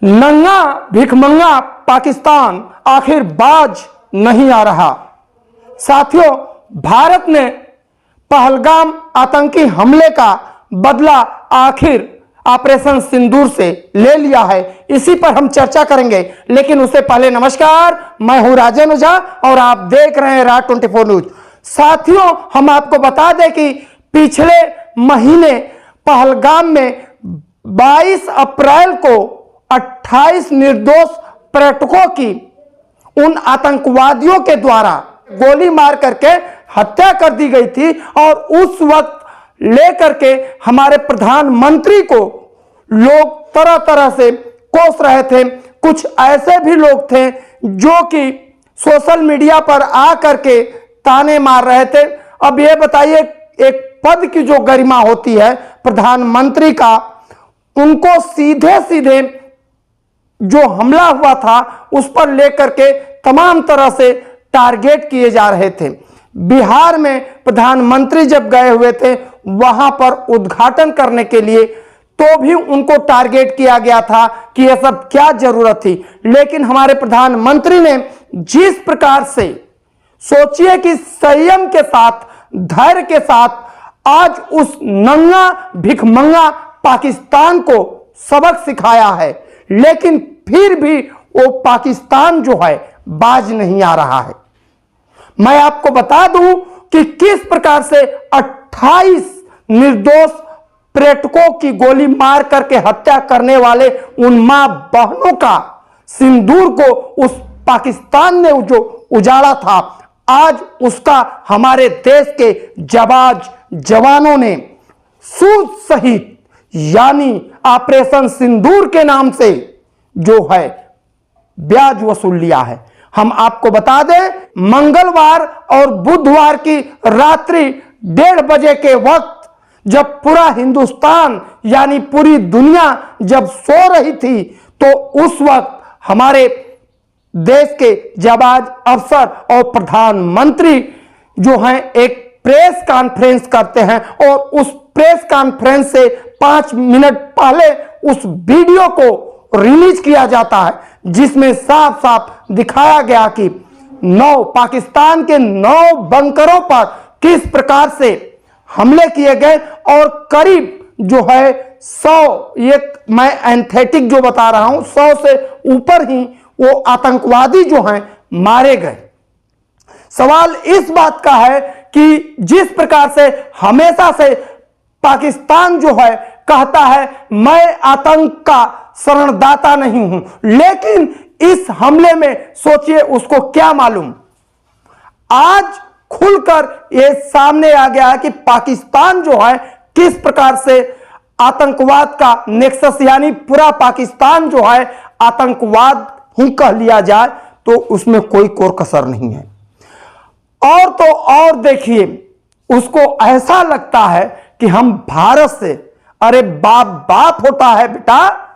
नंगा भिखमंगा पाकिस्तान आखिर बाज नहीं आ रहा। साथियों, भारत ने पहलगाम आतंकी हमले का बदला आखिर ऑपरेशन सिंदूर से ले लिया है। इसी पर हम चर्चा करेंगे, लेकिन उससे पहले नमस्कार, मैं हूं राजेंद्र झा और आप देख रहे हैं राज 24 न्यूज। साथियों, हम आपको बता दें कि पिछले महीने पहलगाम में 22 अप्रैल को 28 निर्दोष पर्यटकों की उन आतंकवादियों के द्वारा गोली मार करके हत्या कर दी गई थी और उस वक्त लेकर के हमारे प्रधानमंत्री को लोग तरह तरह से कोस रहे थे। कुछ ऐसे भी लोग थे जो कि सोशल मीडिया पर आकर के ताने मार रहे थे। अब ये बताइए, एक पद की जो गरिमा होती है प्रधानमंत्री का, उनको सीधे सीधे जो हमला हुआ था उस पर लेकर के तमाम तरह से टारगेट किए जा रहे थे। बिहार में प्रधानमंत्री जब गए हुए थे वहां पर उद्घाटन करने के लिए, तो भी उनको टारगेट किया गया था कि यह सब क्या जरूरत थी। लेकिन हमारे प्रधानमंत्री ने जिस प्रकार से, सोचिए कि संयम के साथ, धैर्य के साथ आज उस नंगा भिखमंगा पाकिस्तान को सबक सिखाया है, लेकिन फिर भी वो पाकिस्तान जो है बाज नहीं आ रहा है। मैं आपको बता दूं कि किस प्रकार से 28 निर्दोष पर्यटकों की गोली मार करके हत्या करने वाले उन मां बहनों का सिंदूर को उस पाकिस्तान ने जो उजाड़ा था, आज उसका हमारे देश के जाबाज जवानों ने सूद सहित, यानी ऑपरेशन सिंदूर के नाम से जो है ब्याज वसूल लिया है। हम आपको बता दें, मंगलवार और बुधवार की रात्रि 1:30 बजे के वक्त जब पूरा हिंदुस्तान यानी पूरी दुनिया जब सो रही थी, तो उस वक्त हमारे देश के जाबाज अफसर और प्रधानमंत्री जो हैं एक प्रेस कॉन्फ्रेंस करते हैं और उस प्रेस कॉन्फ्रेंस से 5 मिनट पहले उस वीडियो को रिलीज किया जाता है, जिसमें साफ साफ दिखाया गया कि पाकिस्तान के 9 बंकरों पर किस प्रकार से हमले किए गए और करीब जो है 100, ये मैं एंथेटिक जो बता रहा हूं, 100 से ऊपर ही वो आतंकवादी जो हैं मारे गए। सवाल इस बात का है कि जिस प्रकार से हमेशा से पाकिस्तान जो है कहता है मैं आतंक का शरणदाता नहीं हूं, लेकिन इस हमले में सोचिए उसको क्या मालूम, आज खुलकर यह सामने आ गया है कि पाकिस्तान जो है किस प्रकार से आतंकवाद का नेक्सस, यानी पूरा पाकिस्तान जो है आतंकवाद ही कह लिया जाए तो उसमें कोई कोर कसर नहीं है। और तो और देखिए, उसको ऐसा लगता है कि हम भारत से, अरे बाप होता है बेटा,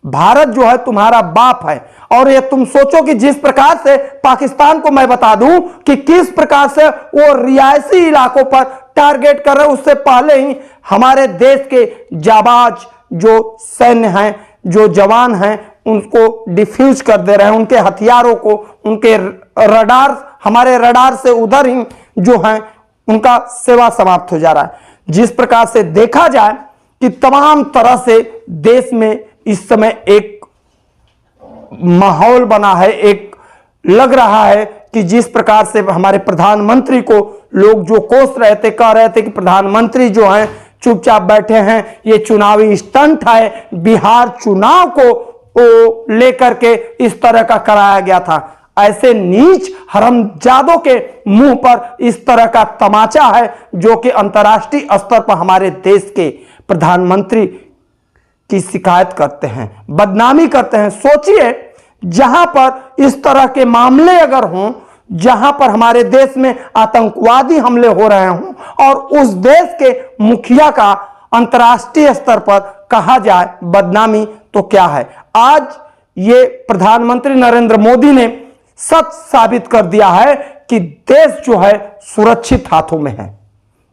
भारत जो है तुम्हारा बाप है। और ये तुम सोचो कि जिस प्रकार से पाकिस्तान को मैं बता दूं कि किस प्रकार से वो रियायती इलाकों पर टारगेट कर रहे हैं, उससे पहले ही हमारे देश के जाबाज जो सैन्य हैं, जो जवान हैं, उनको डिफ्यूज कर दे रहे हैं, उनके हथियारों को, उनके रडार, हमारे रडार से उधर ही जो है उनका सेवा समाप्त हो जा रहा है। जिस प्रकार से देखा जाए कि तमाम तरह से देश में इस समय एक माहौल बना है, एक लग रहा है कि जिस प्रकार से हमारे प्रधानमंत्री को लोग जो कोस रहे थे, कह रहे थे कि प्रधानमंत्री जो हैं चुपचाप बैठे हैं, ये चुनावी स्टंट है, बिहार चुनाव को लेकर के इस तरह का कराया गया था। ऐसे नीच हरामजादों के मुंह पर इस तरह का तमाचा है जो कि अंतर्राष्ट्रीय स्तर पर हमारे देश के प्रधानमंत्री की शिकायत करते हैं, बदनामी करते हैं। सोचिए, जहां पर इस तरह के मामले अगर हों, जहां पर हमारे देश में आतंकवादी हमले हो रहे हों और उस देश के मुखिया का अंतर्राष्ट्रीय स्तर पर कहा जाए बदनामी, तो क्या है। आज ये प्रधानमंत्री नरेंद्र मोदी ने सच साबित कर दिया है कि देश जो है सुरक्षित हाथों में है।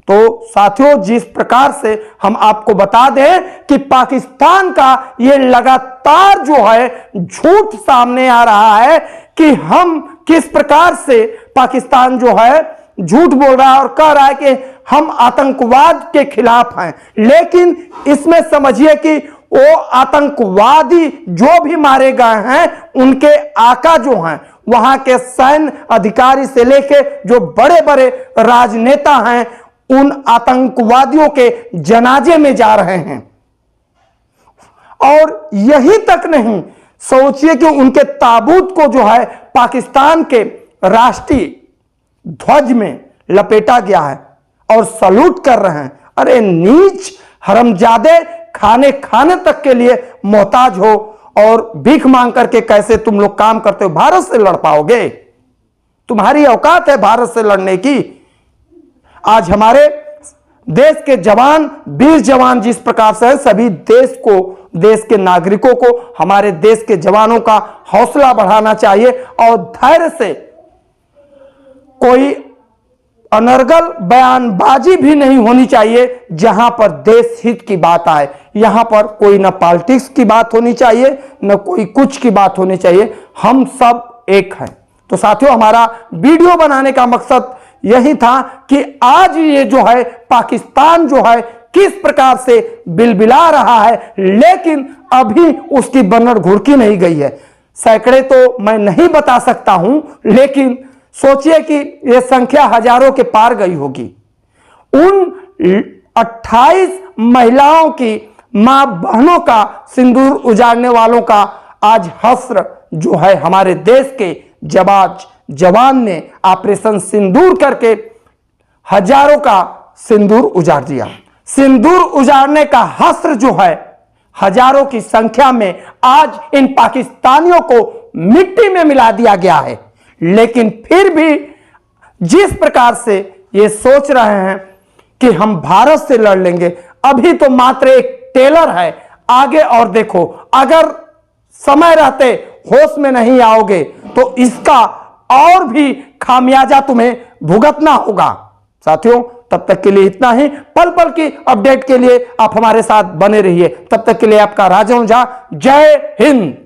तो साथियों, जिस प्रकार से हम आपको बता दें कि पाकिस्तान का ये लगातार जो है झूठ सामने आ रहा है कि हम किस प्रकार से पाकिस्तान जो है झूठ बोल रहा है और कह रहा है कि हम आतंकवाद के खिलाफ हैं, लेकिन इसमें समझिए कि वो आतंकवादी जो भी मारे गए हैं उनके आका जो हैं, वहां के सैन्य अधिकारी से लेके जो बड़े बड़े राजनेता हैं, उन आतंकवादियों के जनाजे में जा रहे हैं। और यही तक नहीं, सोचिए कि उनके ताबूत को जो है पाकिस्तान के राष्ट्रीय ध्वज में लपेटा गया है और सलूट कर रहे हैं। अरे नीच हरामजादे, खाने तक के लिए मोहताज हो और भीख मांग करके कैसे तुम लोग काम करते हो? भारत से लड़ पाओगे? तुम्हारी औकात है भारत से लड़ने की? आज हमारे देश के जवान, वीर जवान जिस प्रकार से है, सभी देश को, देश के नागरिकों को, हमारे देश के जवानों का हौसला बढ़ाना चाहिए और धैर्य से, कोई अनर्गल बयानबाजी भी नहीं होनी चाहिए जहां पर देश हित की बात आए। यहां पर कोई ना पॉलिटिक्स की बात होनी चाहिए, न कोई कुछ की बात होनी चाहिए। हम सब एक हैं। तो साथियों, हमारा वीडियो बनाने का मकसद यही था कि आज ये जो है पाकिस्तान जो है किस प्रकार से बिलबिला रहा है, लेकिन अभी उसकी बनर घुड़की नहीं गई है। सैकड़े तो मैं नहीं बता सकता हूं, लेकिन सोचिए कि यह संख्या हजारों के पार गई होगी। उन 28 महिलाओं की, मां बहनों का, सिंदूर उजाड़ने वालों का आज हस्र जो है हमारे देश के जवान ने ऑपरेशन सिंदूर करके हजारों का सिंदूर उजाड़ दिया। सिंदूर उजाड़ने का हस्र जो है हजारों की संख्या में आज इन पाकिस्तानियों को मिट्टी में मिला दिया गया है। लेकिन फिर भी जिस प्रकार से ये सोच रहे हैं कि हम भारत से लड़ लेंगे, अभी तो मात्र एक टेलर है, आगे और देखो। अगर समय रहते होश में नहीं आओगे तो इसका और भी खामियाजा तुम्हें भुगतना होगा। साथियों, तब तक के लिए इतना ही। पल पल की अपडेट के लिए आप हमारे साथ बने रहिए। तब तक के लिए आपका राजन झा। जय हिंद।